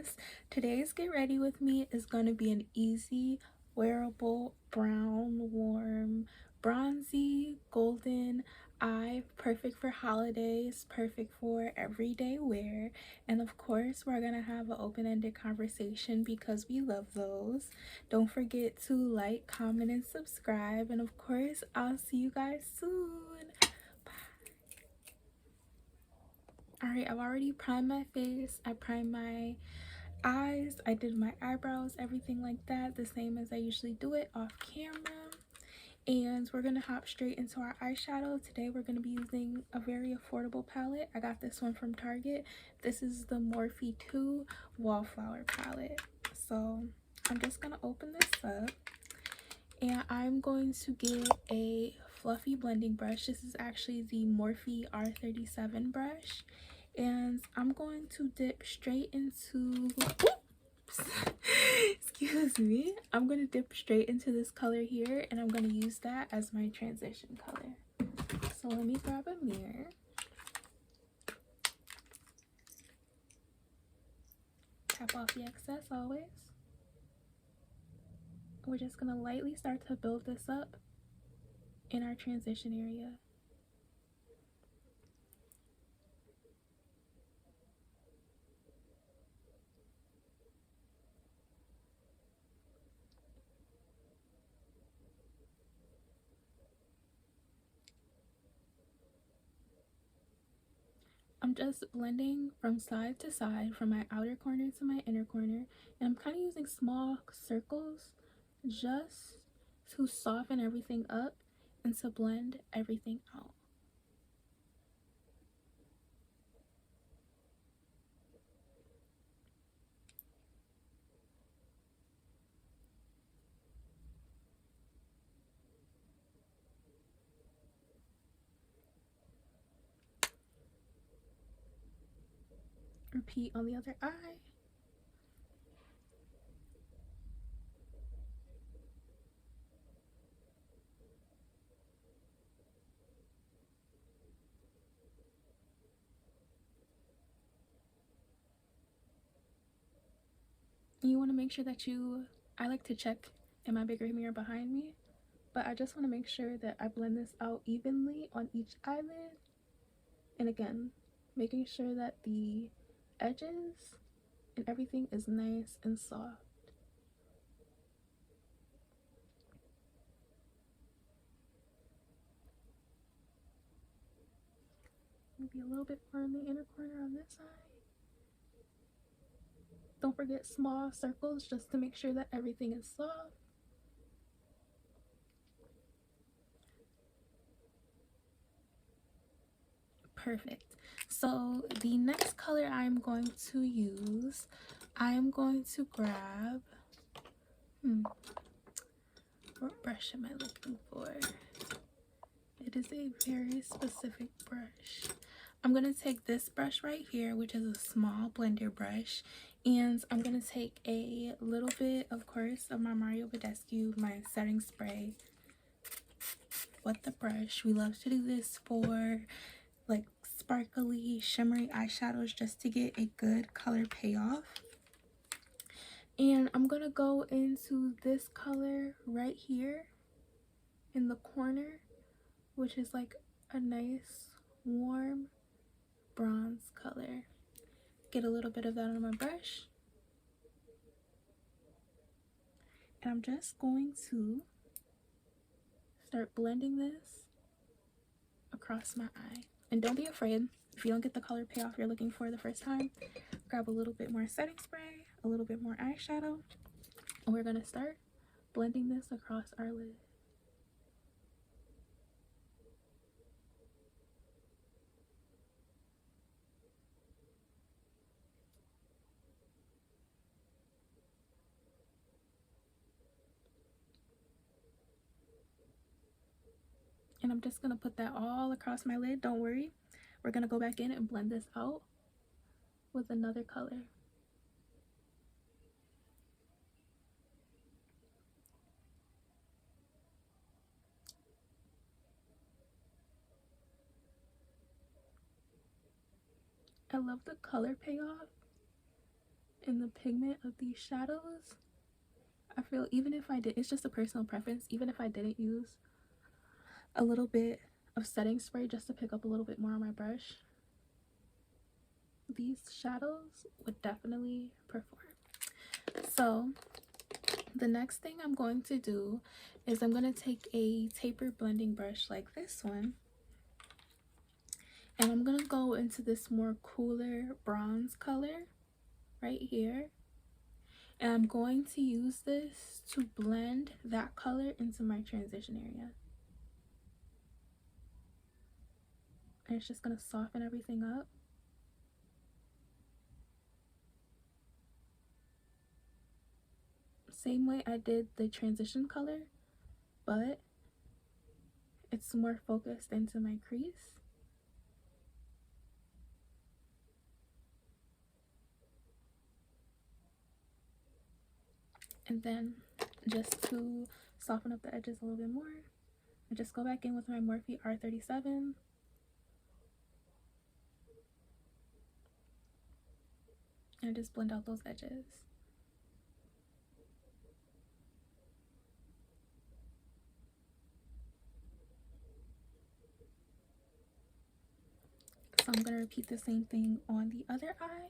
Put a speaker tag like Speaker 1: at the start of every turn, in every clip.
Speaker 1: gorgeous. Today's Get Ready With Me is going to be an easy, wearable, brown, warm, bronzy, golden eye, perfect for holidays, perfect for everyday wear. And of course, we're going to have an open-ended conversation because we love those. Don't forget to like, comment, and subscribe. And of course, I'll see you guys soon. Alright, I've already primed my face, I primed my eyes, I did my eyebrows, everything like that, the same as I usually do it off camera. And we're going to hop straight into our eyeshadow. Today we're going to be using a very affordable palette. I got this one from Target. This is the Morphe 2 Wallflower palette. So I'm just going to open this up. And I'm going to get a fluffy blending brush. This is actually the Morphe R37 brush. And I'm going to dip straight into, oops, excuse me, I'm going to dip straight into this color here, and I'm going to use that as my transition color. So let me grab a mirror. Tap off the excess always. We're just going to lightly start to build this up in our transition area. I'm just blending from side to side, from my outer corner to my inner corner, and I'm kind of using small circles just to soften everything up and to blend everything out. Repeat on the other eye. And you want to make sure that I like to check in my bigger mirror behind me, but I just want to make sure that I blend this out evenly on each eyelid. And again, making sure that the edges and everything is nice and soft. Maybe a little bit more in the inner corner on this side. Don't forget small circles just to make sure that everything is soft. Perfect. So the next color I'm going to use, I'm going to grab, what brush am I looking for? It is a very specific brush. I'm going to take this brush right here, which is a small blender brush, and I'm going to take a little bit, of course, of my Mario Badescu, my setting spray, with the brush. We love to do this for like sparkly, shimmery eyeshadows just to get a good color payoff. And I'm going to go into this color right here in the corner, which is like a nice warm bronze color. Get a little bit of that on my brush, and I'm just going to start blending this across my eye. And don't be afraid if you don't get the color payoff you're looking for the first time. Grab a little bit more setting spray, a little bit more eyeshadow, and we're going to start blending this across our lid. And I'm just going to put that all across my lid. Don't worry. We're going to go back in and blend this out with another color. I love the color payoff. in the pigment of these shadows. I feel even if I did, it's just a personal preference, even if I didn't use a little bit of setting spray just to pick up a little bit more on my brush, these shadows would definitely perform. So the next thing I'm going to do is I'm going to take a taper blending brush like this one, and I'm going to go into this more cooler bronze color right here, and I'm going to use this to blend that color into my transition area. And it's just going to soften everything up. Same way I did the transition color, but it's more focused into my crease. And then just to soften up the edges a little bit more, I just go back in with my Morphe R37 and just blend out those edges. So I'm going to repeat the same thing on the other eye.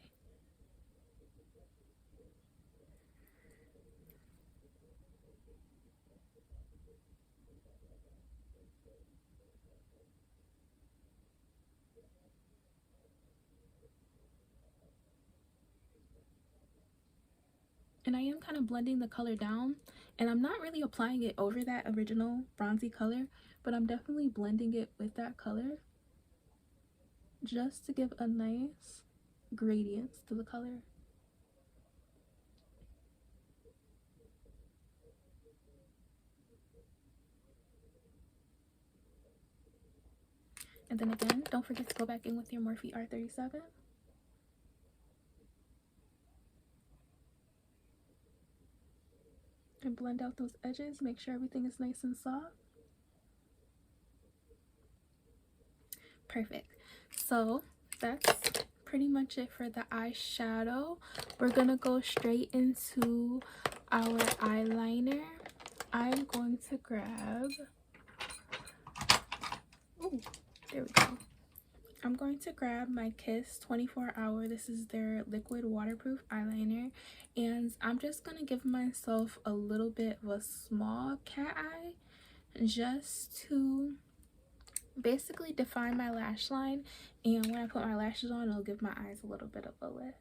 Speaker 1: And I am kind of blending the color down, and I'm not really applying it over that original bronzy color, but I'm definitely blending it with that color just to give a nice gradient to the color. And then again, don't forget to go back in with your Morphe R37. And blend out those edges, make sure everything is nice and soft. Perfect. So that's pretty much it for the eyeshadow. We're gonna go straight into our eyeliner. I'm going to grab, oh, there we go. I'm going to grab my Kiss 24 Hour. This is their liquid waterproof eyeliner, and I'm just gonna give myself a little bit of a small cat eye just to basically define my lash line, and when I put my lashes on, it'll give my eyes a little bit of a lift.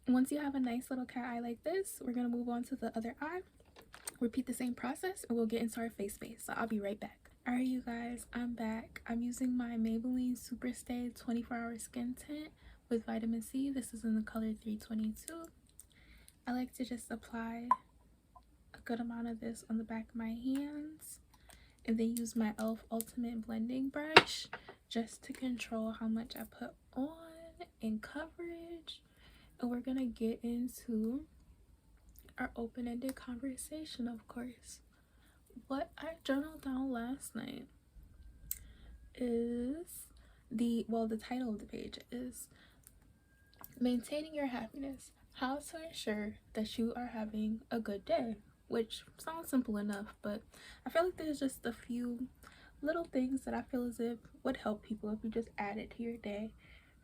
Speaker 1: Once you have a nice little cat eye like this, we're going to move on to the other eye. Repeat the same process and we'll get into our face. So I'll be right back. Alright you guys, I'm back. I'm using my Maybelline Superstay 24 Hour Skin Tint with vitamin C. This is in the color 322. I like to just apply a good amount of this on the back of my hands and then use my e.l.f. Ultimate Blending Brush just to control how much I put on in coverage. And we're gonna get into our open-ended conversation, of course. What I journaled down last night is the title of the page is Maintaining Your Happiness, How to Ensure That You Are Having a Good Day, which sounds simple enough, but I feel like there's just a few little things that I feel as if would help people if you just add it to your day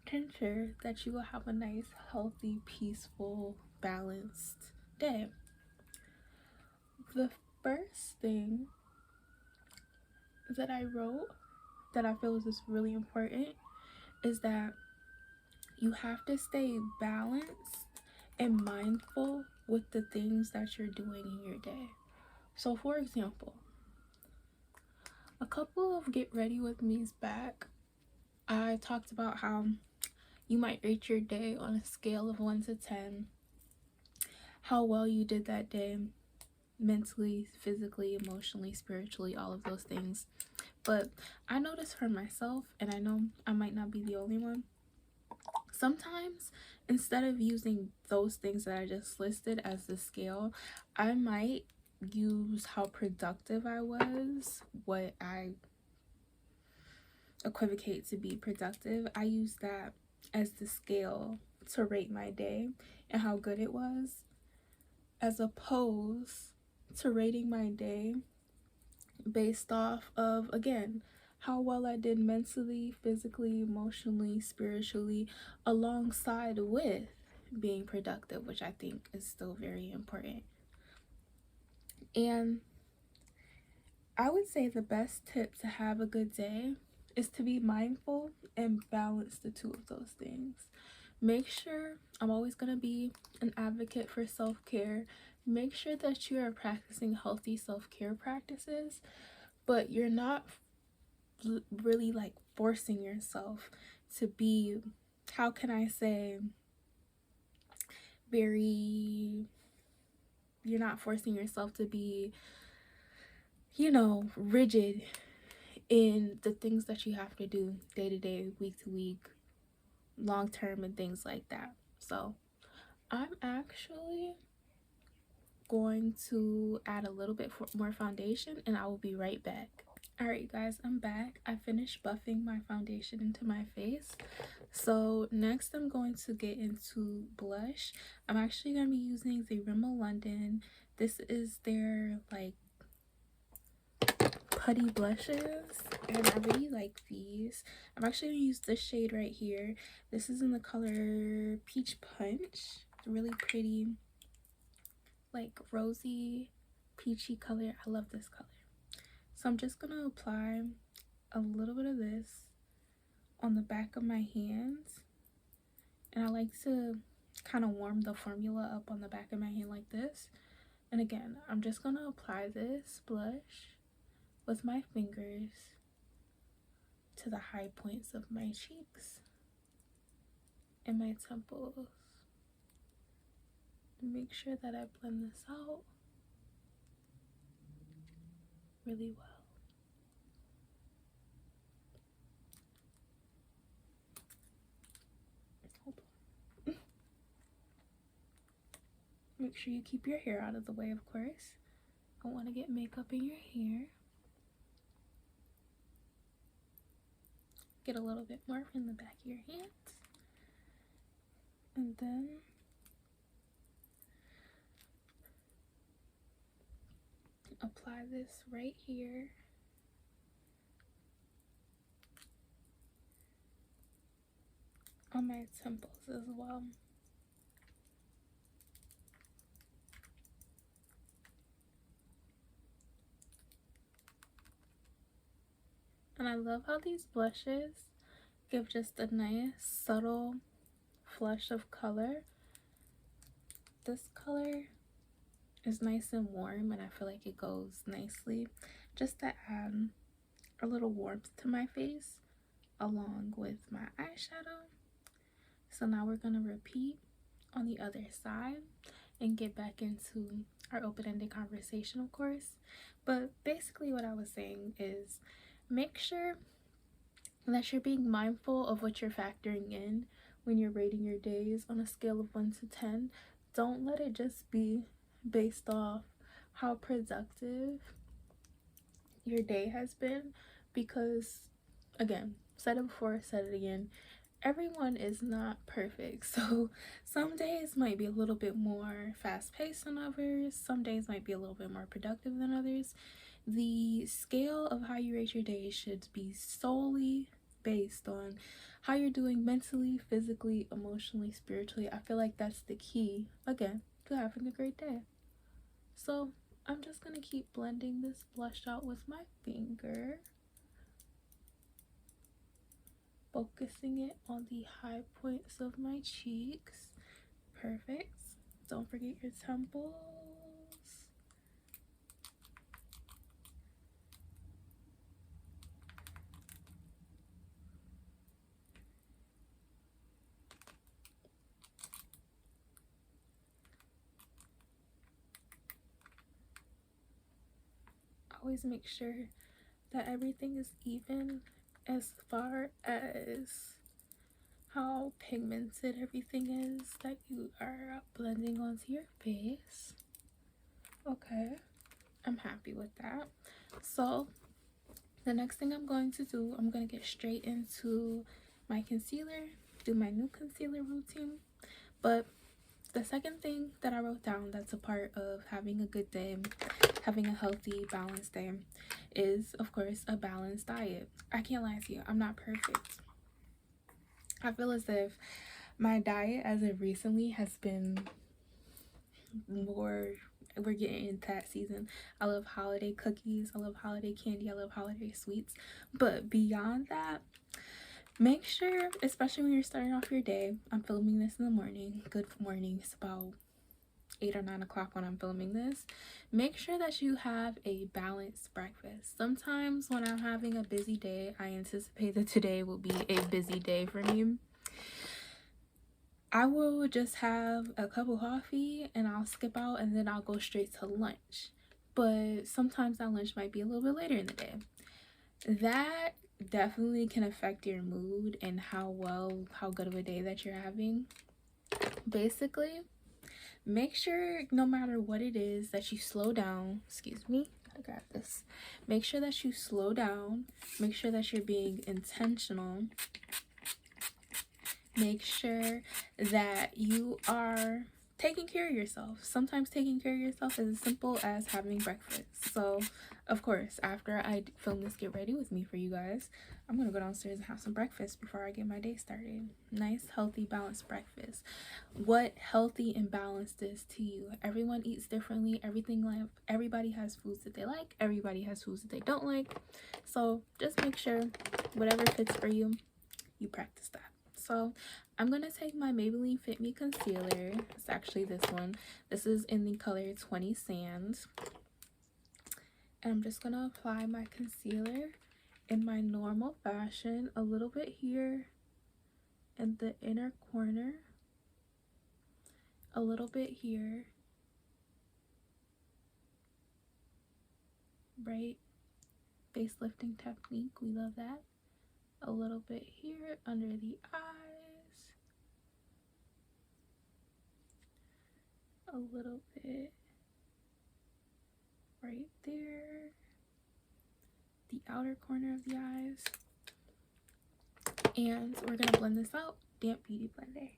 Speaker 1: to ensure that you will have a nice, healthy, peaceful balanced day. The first thing that I wrote that I feel is just really important is that you have to stay balanced and mindful with the things that you're doing in your day. So for example, a couple of Get Ready With Me's back, I talked about how you might rate your day on a scale of 1 to 10, how well you did that day, mentally, physically, emotionally, spiritually, all of those things. But I noticed for myself, and I know I might not be the only one, sometimes instead of using those things that I just listed as the scale, I might use how productive I was, what I equivocate to be productive. I use that as the scale to rate my day and how good it was, as opposed to rating my day based off of, again, how well I did mentally, physically, emotionally, spiritually, alongside with being productive, which I think is still very important. And I would say the best tip to have a good day is to be mindful and balance the two of those things. Make sure, I'm always going to be an advocate for self-care. Make sure that you are practicing healthy self-care practices, but you're not really like forcing yourself to be, how can I say, you're not forcing yourself to be, rigid in the things that you have to do day to day, week to week, long term, and things like that. So I'm actually going to add a little bit more foundation, and I will be right back. Alright guys, I'm back. I finished buffing my foundation into my face. So next I'm going to get into blush. I'm actually going to be using the Rimmel London. This is their like putty blushes, and I really like these. I'm actually going to use this shade right here. This is in the color Peach Punch. It's really pretty, like rosy, peachy color. I love this color. So I'm just going to apply a little bit of this on the back of my hands. And I like to kind of warm the formula up on the back of my hand like this. And again, I'm just going to apply this blush with my fingers to the high points of my cheeks and my temples. Make sure that I blend this out really well. Make sure you keep your hair out of the way, of course. Don't want to get makeup in your hair. Get a little bit more from the back of your hands. And then apply this right here. On my temples as well. And I love how these blushes give just a nice subtle flush of color. This color is nice and warm, and I feel like it goes nicely just to add a little warmth to my face along with my eyeshadow. So now we're going to repeat on the other side and get back into our open-ended conversation, of course. But basically what I was saying is, make sure that you're being mindful of what you're factoring in when you're rating your days on a scale of 1 to 10. Don't let it just be based off how productive your day has been, because, again, said it before, said it again, everyone is not perfect. So some days might be a little bit more fast-paced than others. Some days might be a little bit more productive than others. The scale of how you rate your day should be solely based on how you're doing mentally, physically, emotionally, spiritually. I feel like that's the key, again, to having a great day. So I'm just gonna keep blending this blush out with my finger, focusing it on the high points of my cheeks. Perfect. Don't forget your temples. Always make sure that everything is even as far as how pigmented everything is that you are blending onto your face. Okay, I'm happy with that. So the next thing I'm going to do, I'm going to get straight into my concealer, do my new concealer routine. But the second thing that I wrote down that's a part of having a good day, having a healthy, balanced day, is, of course, a balanced diet. I can't lie to you, I'm not perfect. I feel as if my diet as of recently has been more, we're getting into that season. I love holiday cookies, I love holiday candy, I love holiday sweets. But beyond that, make sure, especially when you're starting off your day, I'm filming this in the morning. Good morning. It's about 8 or 9 o'clock when I'm filming this. Make sure that you have a balanced breakfast. Sometimes when I'm having a busy day, I anticipate that today will be a busy day for me. I will just have a cup of coffee and I'll skip out and then I'll go straight to lunch. But sometimes that lunch might be a little bit later in the day. That definitely can affect your mood and how good of a day that you're having. Basically, make sure no matter what it is that you slow down. Excuse me, I got this. Make sure that you slow down. Make sure that you're being intentional. Make sure that you are taking care of yourself. Sometimes taking care of yourself is as simple as having breakfast. So of course, after I film this get ready with me for you guys, I'm gonna go downstairs and have some breakfast before I get my day started. Nice, healthy, balanced breakfast. What healthy and balanced is to you? Everyone eats differently. Everybody has foods that they like, everybody has foods that they don't like. So just make sure whatever fits for you, you practice that. So I'm going to take my Maybelline Fit Me concealer. It's actually this one. This is in the color 20 Sand. And I'm just going to apply my concealer in my normal fashion. A little bit here in the inner corner. A little bit here. Right? Face lifting technique. We love that. A little bit here under the eyes. A little bit right there, the outer corner of the eyes, and we're gonna blend this out. Damp Beauty Blender.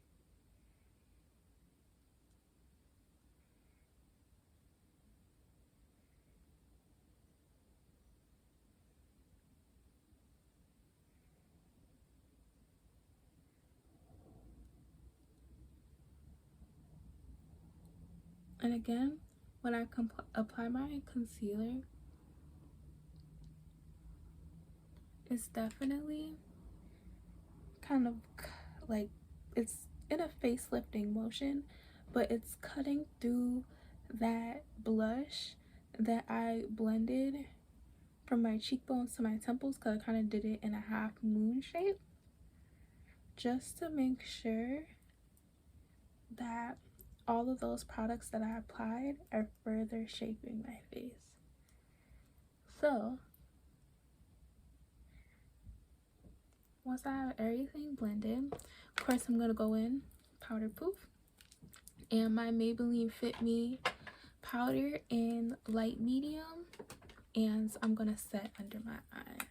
Speaker 1: And again, when I apply my concealer, it's definitely kind of like it's in a face lifting motion, but it's cutting through that blush that I blended from my cheekbones to my temples, because I kind of did it in a half moon shape, just to make sure that all of those products that I applied are further shaping my face. So once I have everything blended, of course I'm gonna go in powder proof and my Maybelline Fit Me powder in light medium, and I'm gonna set under my eyes.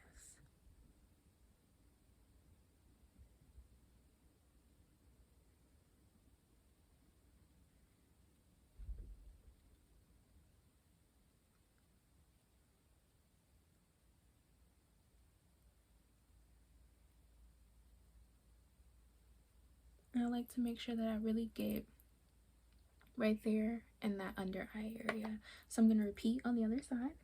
Speaker 1: And I like to make sure that I really get right there in that under eye area. So I'm going to repeat on the other side.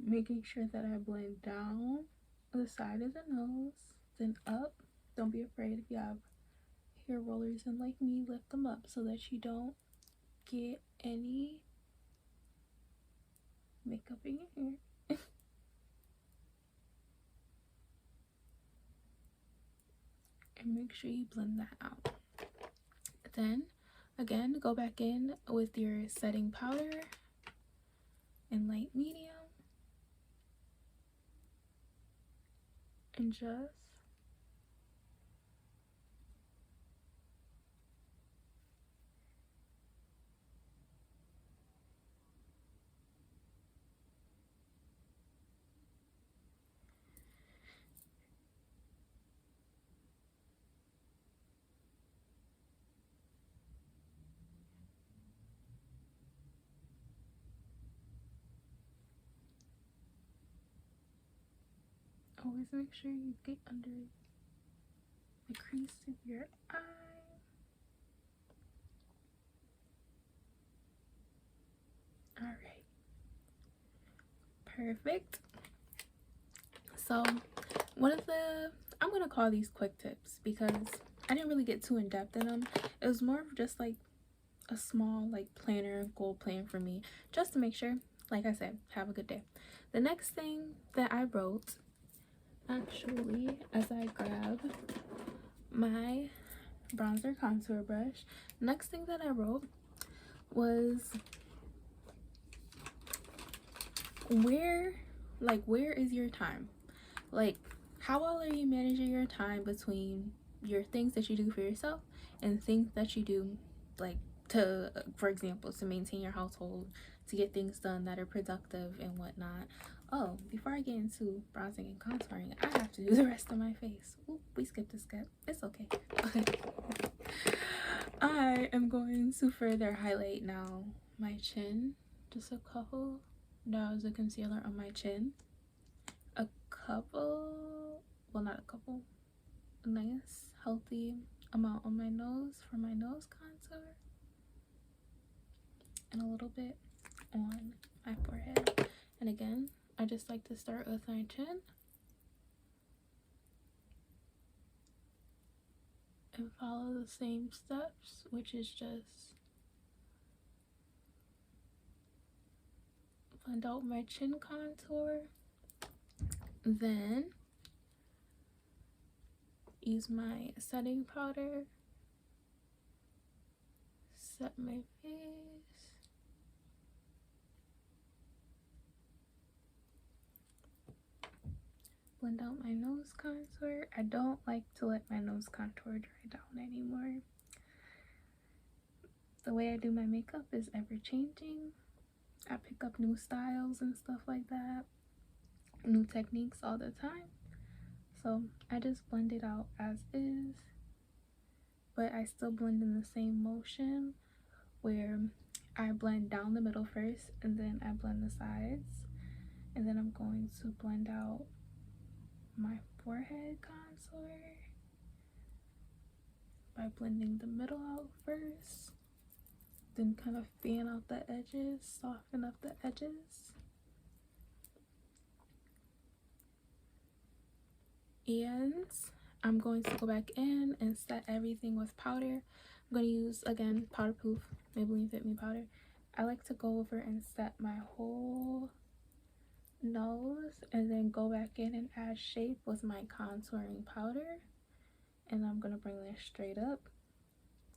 Speaker 1: Making sure that I blend down the side of the nose, then up. Don't be afraid if you have hair rollers, and like me, lift them up so that you don't get any makeup in your hair. And make sure you blend that out. Then again, go back in with your setting powder in light medium and just always make sure you get under the crease of your eye. All right, perfect. So one of the, I'm gonna call these quick tips because I didn't really get too in depth in them. It was more of just like a small like planner, goal plan for me, just to make sure, like I said, have a good day. The next thing that I wrote, actually, as I grab my bronzer contour brush, next thing that I wrote was where is your time? Like, how well are you managing your time between your things that you do for yourself and things that you do, like, to, for example, to maintain your household, to get things done that are productive and whatnot. Oh, before I get into bronzing and contouring, I have to do the rest of my face. Oop, we skipped a step. It's okay. I am going to further highlight now my chin. Just a couple dabs of concealer on my chin. A couple, well, not a couple, a nice healthy amount on my nose for my nose contour, and a little bit on my forehead. And again, I just like to start with my chin and follow the same steps, which is just blend out my chin contour, then use my setting powder, set my face, blend out my nose contour. I don't like to let my nose contour dry down anymore. The way I do my makeup is ever changing. I pick up new styles and stuff like that, new techniques all the time. So I just blend it out as is, but I still blend in the same motion where I blend down the middle first and then I blend the sides, and then I'm going to blend out my forehead contour by blending the middle out first, then kind of fan out the edges, soften up the edges. And I'm going to go back in and set everything with powder. I'm going to use, again, powder proof Maybelline Fit Me powder. I like to go over and set my whole nose and then go back in and add shape with my contouring powder. And I'm going to bring this straight up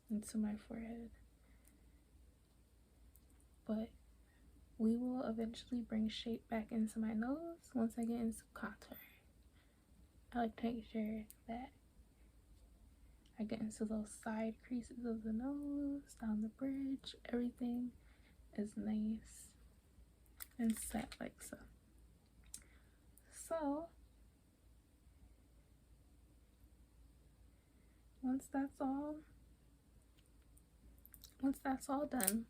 Speaker 1: into my forehead. But we will eventually bring shape back into my nose once I get into contour. I like to make sure that I get into those side creases of the nose, down the bridge, everything is nice and set like so. So once that's all done,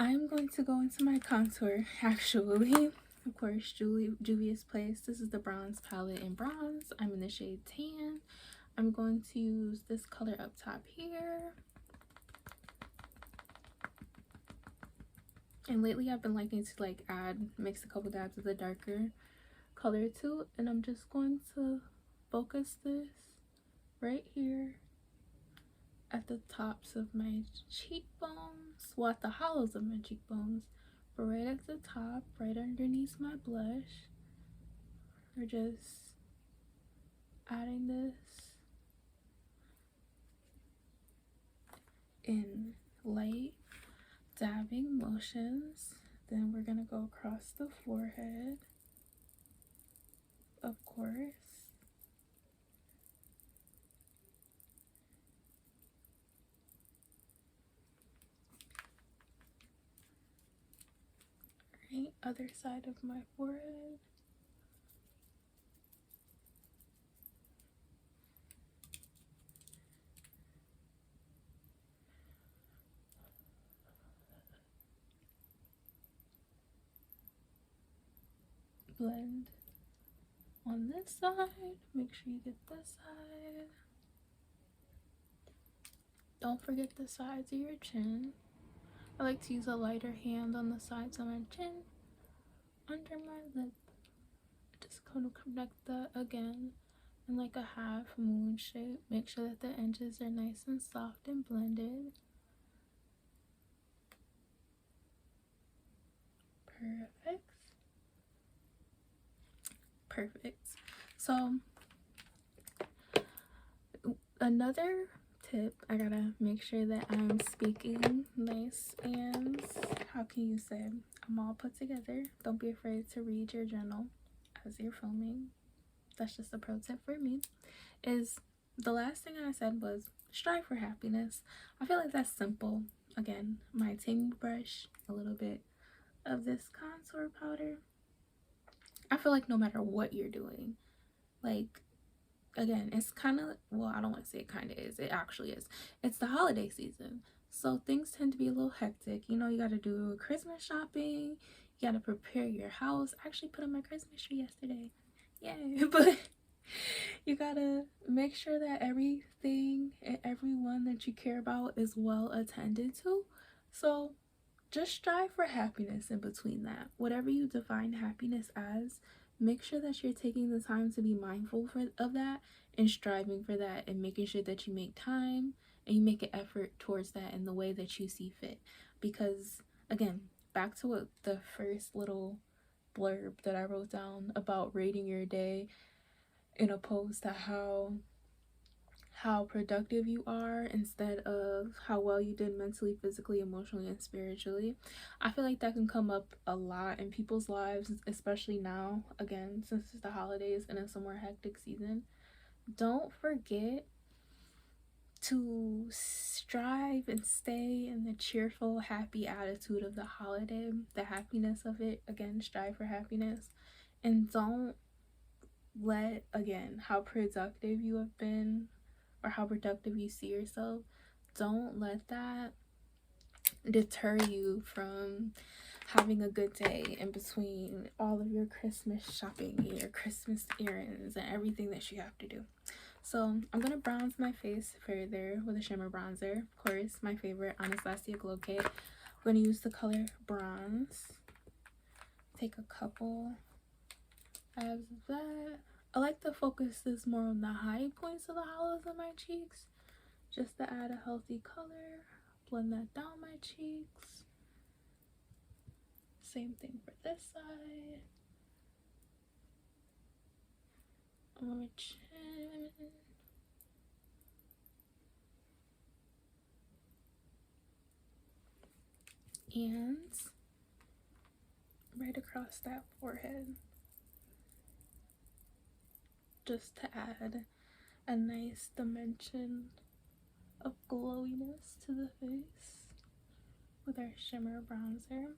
Speaker 1: I'm going to go into my contour actually. Of course, Juvia's Place. This is the bronze palette in bronze. I'm in the shade tan. I'm going to use this color up top here. And lately I've been liking to like mix a couple dabs of the darker color too. And I'm just going to focus this right here at the tops of my cheekbones, well, at the hollows of my cheekbones, but right at the top, right underneath my blush. We're just adding this in light dabbing motions. Then we're gonna go across the forehead, of course. Right, other side of my forehead. Blend on this side. Make sure you get this side. Don't forget the sides of your chin. I like to use a lighter hand on the sides of my chin, under my lip. Just kind of connect that again in like a half moon shape. Make sure that the edges are nice and soft and blended. Perfect. So another tip, I gotta make sure that I'm speaking nice and, how can you say, I'm all put together. Don't be afraid to read your journal as you're filming. That's just a pro tip for me. Is the last thing I said was strive for happiness. I feel like that's simple. Again, my tingy brush, a little bit of this contour powder. I feel like no matter what you're doing, like, again, it's kind of, well, I don't want to say it kind of is, it actually is. It's the holiday season, so things tend to be a little hectic. You know, you got to do Christmas shopping, you got to prepare your house. I actually put up my Christmas tree yesterday, yay. But you gotta make sure that everything and everyone that you care about is well attended to. So just strive for happiness in between that. Whatever you define happiness as, make sure that you're taking the time to be mindful of that and striving for that, and making sure that you make time and you make an effort towards that in the way that you see fit. Because again, back to what the first little blurb that I wrote down about rating your day in opposed to how productive you are instead of how well you did mentally, physically, emotionally, and spiritually. I feel like that can come up a lot in people's lives, especially now, again, since it's the holidays and it's a more hectic season. Don't forget to strive and stay in the cheerful, happy attitude of the holiday, the happiness of it. Again, strive for happiness, and don't let, again, how productive you have been or how productive you see yourself, don't let that deter you from having a good day in between all of your Christmas shopping and your Christmas errands and everything that you have to do. So I'm gonna bronze my face further with a shimmer bronzer, of course, my favorite Anastasia Glow Kit. I'm gonna use the color Bronze. Take a couple of that. I like to focus this more on the high points of the hollows of my cheeks, just to add a healthy color. Blend that down my cheeks. Same thing for this side. On my chin. And right across that forehead, just to add a nice dimension of glowiness to the face with our shimmer bronzer.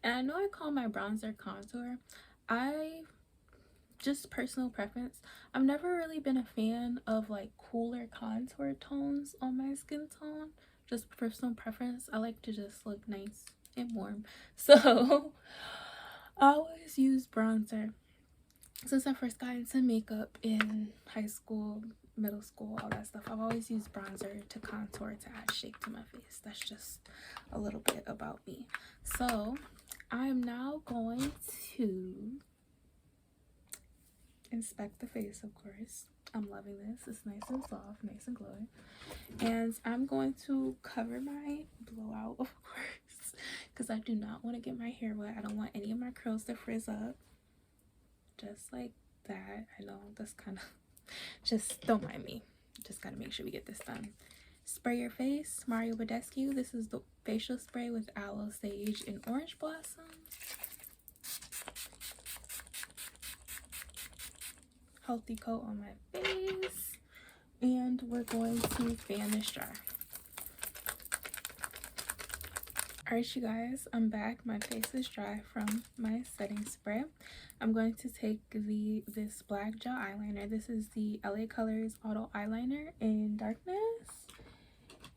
Speaker 1: And I know I call my bronzer contour. Just personal preference, I've never really been a fan of like cooler contour tones on my skin tone, just personal preference. I like to just look nice and warm. So I always use bronzer. Since I first got into makeup in high school, middle school, all that stuff, I've always used bronzer to contour, to add shape to my face. That's just a little bit about me. So I'm now going to inspect the face, of course. I'm loving this. It's nice and soft, nice and glowing. And I'm going to cover my blowout, of course, because I do not want to get my hair wet. I don't want any of my curls to frizz up. Just like that. I know that's kind of, just don't mind me. Just gotta make sure we get this done. Spray your face, Mario Badescu. This is the facial spray with aloe, sage, and orange blossom. Healthy coat on my face, and we're going to fan this dry. Alright, you guys, I'm back. My face is dry from my setting spray. I'm going to take this black gel eyeliner. This is the LA Colors Auto Eyeliner in Darkness.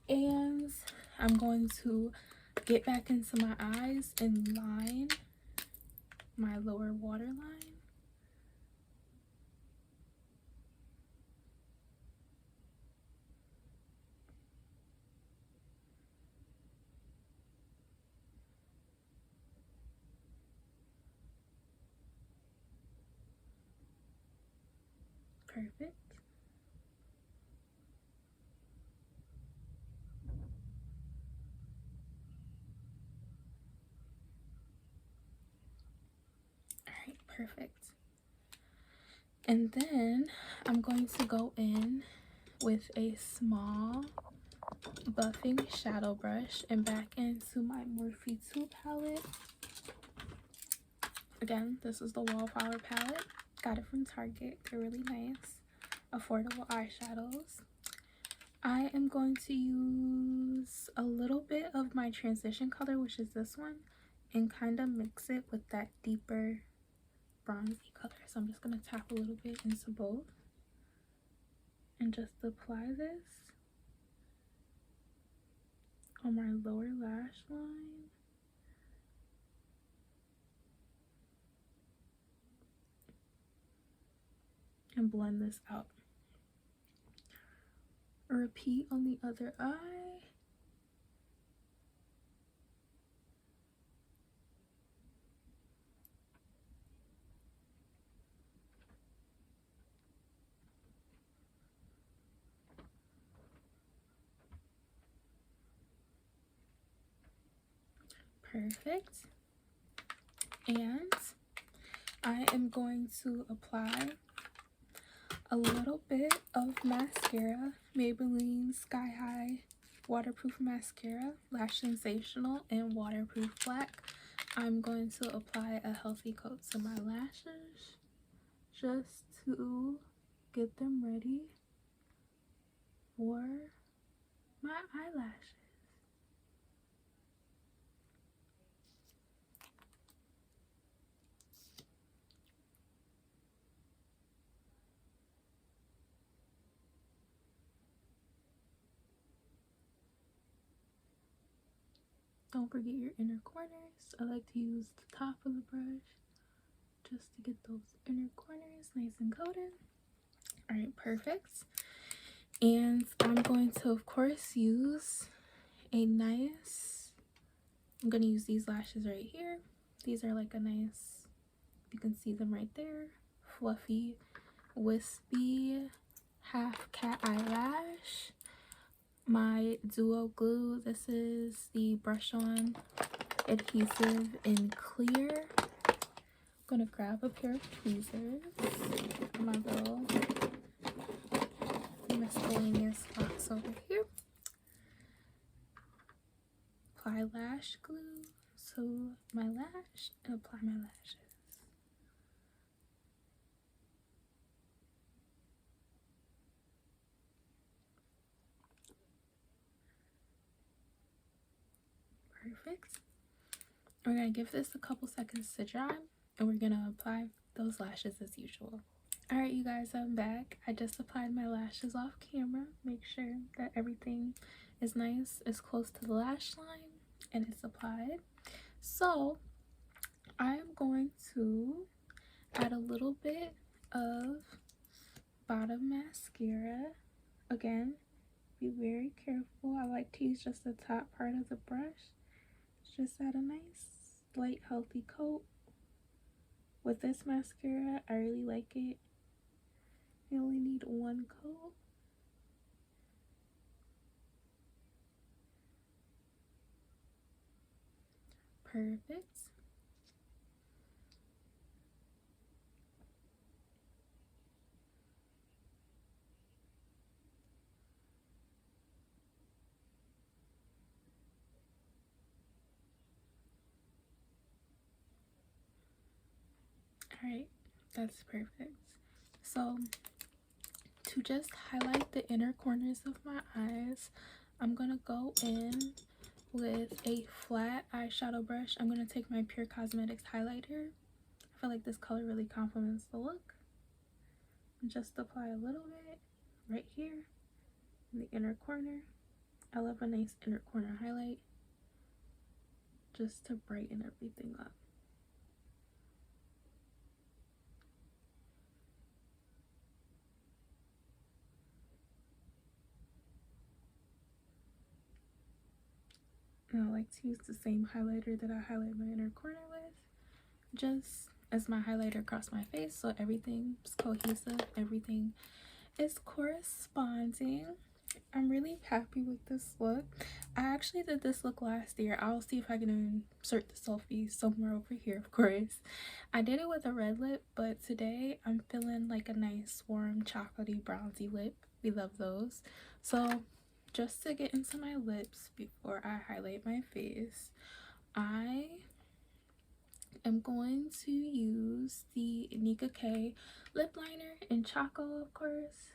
Speaker 1: And I'm going to get back into my eyes and line my lower waterline. Perfect. Alright, perfect. And then I'm going to go in with a small buffing shadow brush and back into my Morphe 2 palette. Again, this is the Wallflower palette. Got it from Target. They're really nice, affordable eyeshadows. I am going to use a little bit of my transition color, which is this one, and kind of mix it with that deeper bronzy color. So I'm just going to tap a little bit into both and just apply this on my lower lash line. And blend this out. Repeat on the other eye. Perfect. And I am going to apply a little bit of mascara, Maybelline Sky High Waterproof Mascara, Lash Sensational and Waterproof Black. I'm going to apply a healthy coat to my lashes just to get them ready for my eyelashes. Don't forget your inner corners. I like to use the top of the brush just to get those inner corners nice and coated. Alright, perfect. And I'm going to, of course, use I'm going to use these lashes right here. These are like a nice, you can see them right there, fluffy, wispy, half cat eyelash. My duo glue, this is the brush on adhesive in clear. I'm gonna grab a pair of tweezers, my little miscellaneous box over here. Apply lash glue to my lash and apply my lashes. Perfect. We're gonna give this a couple seconds to dry and we're gonna apply those lashes as usual. Alright, you guys, I'm back. I just applied my lashes off camera. Make sure that everything is nice, as close to the lash line, and it's applied. So, I am going to add a little bit of bottom mascara. Again, be very careful. I like to use just the top part of the brush. Just add a nice, light, healthy coat. With this mascara, I really like it. You only need one coat. Perfect. Alright, that's perfect. So, to just highlight the inner corners of my eyes, I'm gonna go in with a flat eyeshadow brush. I'm gonna take my Pure Cosmetics highlighter. I feel like this color really complements the look. And just apply a little bit right here in the inner corner. I love a nice inner corner highlight just to brighten everything up. And I like to use the same highlighter that I highlight my inner corner with, just as my highlighter across my face, so everything's cohesive, everything is corresponding. I'm really happy with this look. I actually did this look last year. I'll see if I can insert the selfie somewhere over here, of course. I did it with a red lip, but today I'm feeling like a nice warm chocolatey bronzy lip. We love those. So just to get into my lips before I highlight my face, I am going to use the Nika K lip liner in Choco, of course.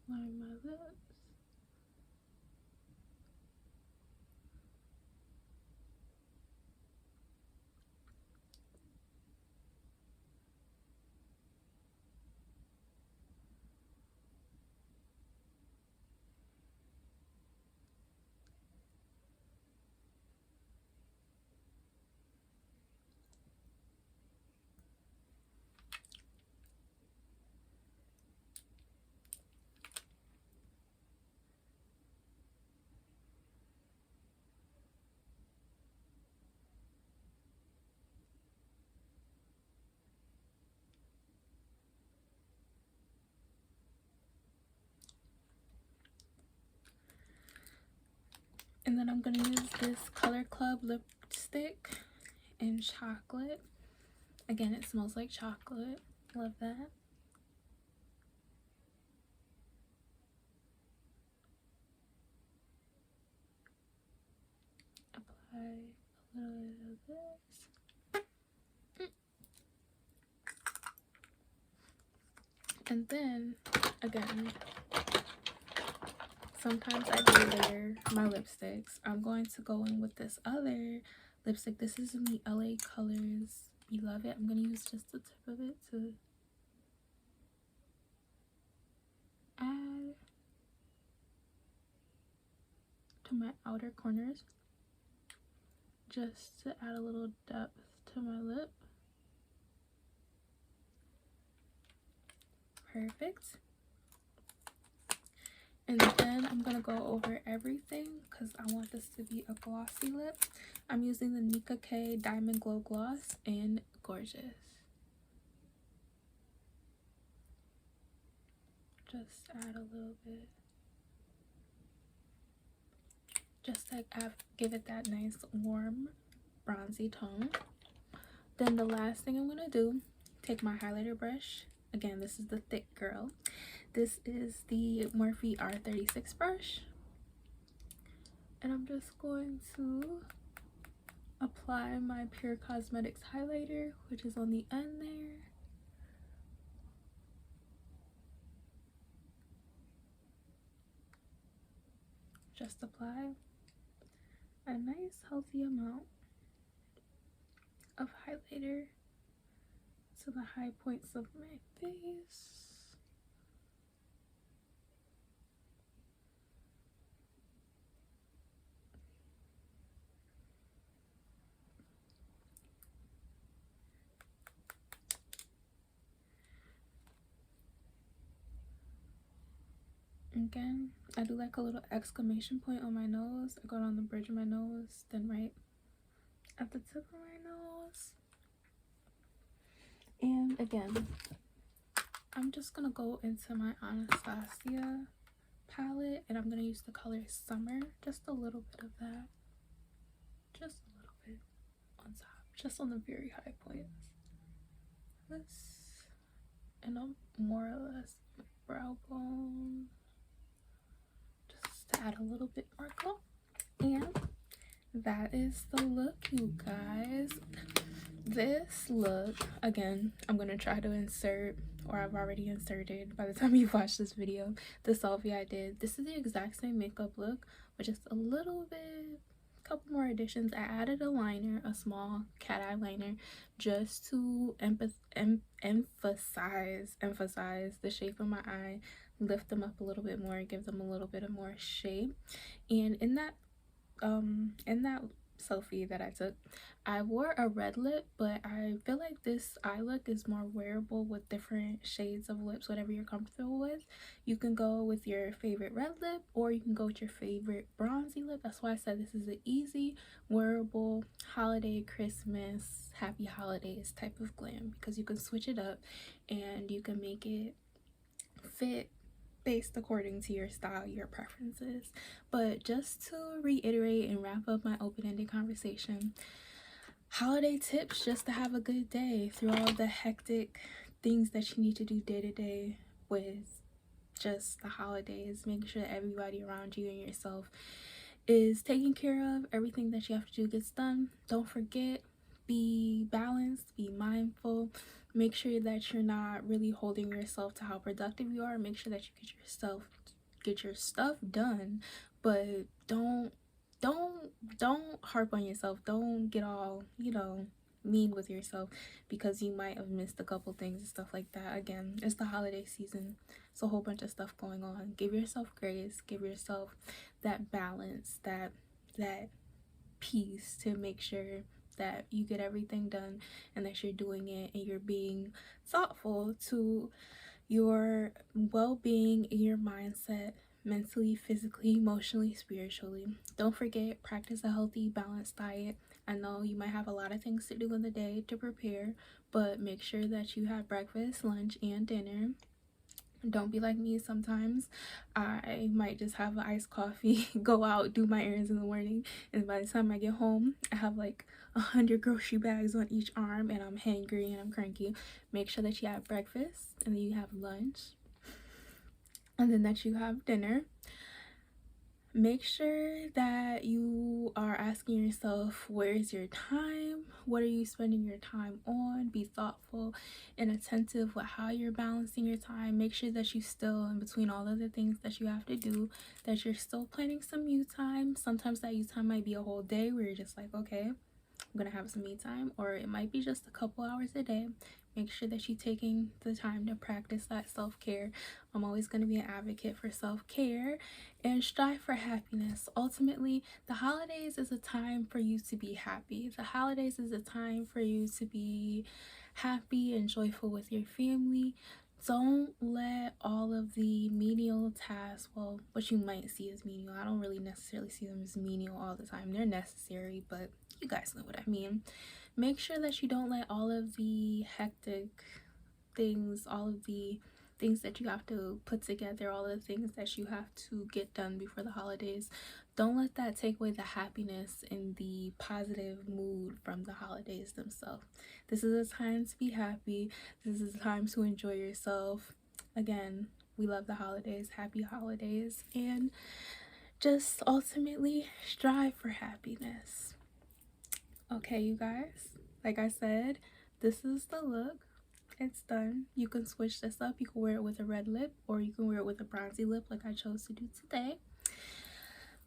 Speaker 1: Line my lips. And then I'm gonna use this Color Club lipstick in chocolate. Again, it smells like chocolate. Love that. Apply a little bit of this. And then, again, sometimes I do layer my lipsticks. I'm going to go in with this other lipstick. This is in the LA Colors. We love it. I'm going to use just the tip of it to add to my outer corners, just to add a little depth to my lip. Perfect. And then I'm gonna go over everything because I want this to be a glossy lip. I'm using the Nika K Diamond Glow Gloss in Gorgeous. Just add a little bit, just like give it that nice warm bronzy tone. Then the last thing I'm gonna do, take my highlighter brush. Again, this is the thick girl. This is the Morphe R36 brush, and I'm just going to apply my Pure Cosmetics highlighter, which is on the end there. just apply a nice healthy amount of highlighter to the high points of my face. Again, I do like a little exclamation point on my nose. I go down the bridge of my nose, then right at the tip of my nose. And again, I'm just gonna go into my Anastasia palette, and I'm gonna use the color Summer. Just a little bit of that. Just a little bit on top. Just on the very high points. This, and I'm more or less brow bone. Just to add a little bit more glow. And that is the look, you guys. This look, again, I'm gonna try to insert, or I've already inserted by the time you watch this video, the selfie I did. This is the exact same makeup look, but just a little bit, couple more additions. I added a liner, a small cat eye liner, just to emphasize the shape of my eye, lift them up a little bit more, give them a little bit of more shape. And in that selfie that I took, I wore a red lip, but I feel like this eye look is more wearable with different shades of lips, whatever you're comfortable with. You can go with your favorite red lip, or you can go with your favorite bronzy lip. That's why I said this is an easy, wearable, holiday, Christmas, happy holidays type of glam, because you can switch it up and you can make it fit based according to your style, your preferences. But just to reiterate and wrap up my open-ended conversation, holiday tips just to have a good day through all the hectic things that you need to do day to day with just the holidays. Making sure that everybody around you and yourself is taken care of. Everything that you have to do gets done. Don't forget, be balanced, be mindful. Make sure that you're not really holding yourself to how productive you are. Make sure that you get your stuff done, but don't harp on yourself. Don't get all, mean with yourself because you might have missed a couple things and stuff like that. Again, it's the holiday season. It's a whole bunch of stuff going on. Give yourself grace. Give yourself that balance, that peace to make sure that you get everything done and that you're doing it and you're being thoughtful to your well-being and your mindset, mentally, physically, emotionally, spiritually. Don't forget, practice a healthy, balanced diet. I know you might have a lot of things to do in the day to prepare, but make sure that you have breakfast, lunch, and dinner. Don't be like me. Sometimes I might just have an iced coffee, go out, do my errands in the morning, and by the time I get home, I have like 100 grocery bags on each arm and I'm hangry and I'm cranky. Make sure that you have breakfast, and then you have lunch, and then that you have dinner. Make sure that you are asking yourself, where is your time? What are you spending your time on? Be thoughtful and attentive with how you're balancing your time. Make sure that you still, in between all of the things that you have to do, that you're still planning some you time. Sometimes that you time might be a whole day where you're just like, okay, I'm gonna have some me time, or it might be just a couple hours a day. Make sure that you're taking the time to practice that self-care. I'm always going to be an advocate for self-care and strive for happiness. Ultimately, the holidays is a time for you to be happy. The holidays is a time for you to be happy and joyful with your family. Don't let all of the menial tasks, well, what you might see as menial, I don't really necessarily see them as menial all the time. They're necessary, but you guys know what I mean. Make sure that you don't let all of the hectic things, all of the things that you have to put together, all of the things that you have to get done before the holidays, don't let that take away the happiness and the positive mood from the holidays themselves. This is a time to be happy. This is a time to enjoy yourself. Again, we love the holidays. Happy holidays. And just ultimately strive for happiness. Okay, you guys, like I said, this is the look. It's done. You can switch this up. You can wear it with a red lip, or you can wear it with a bronzy lip like I chose to do today.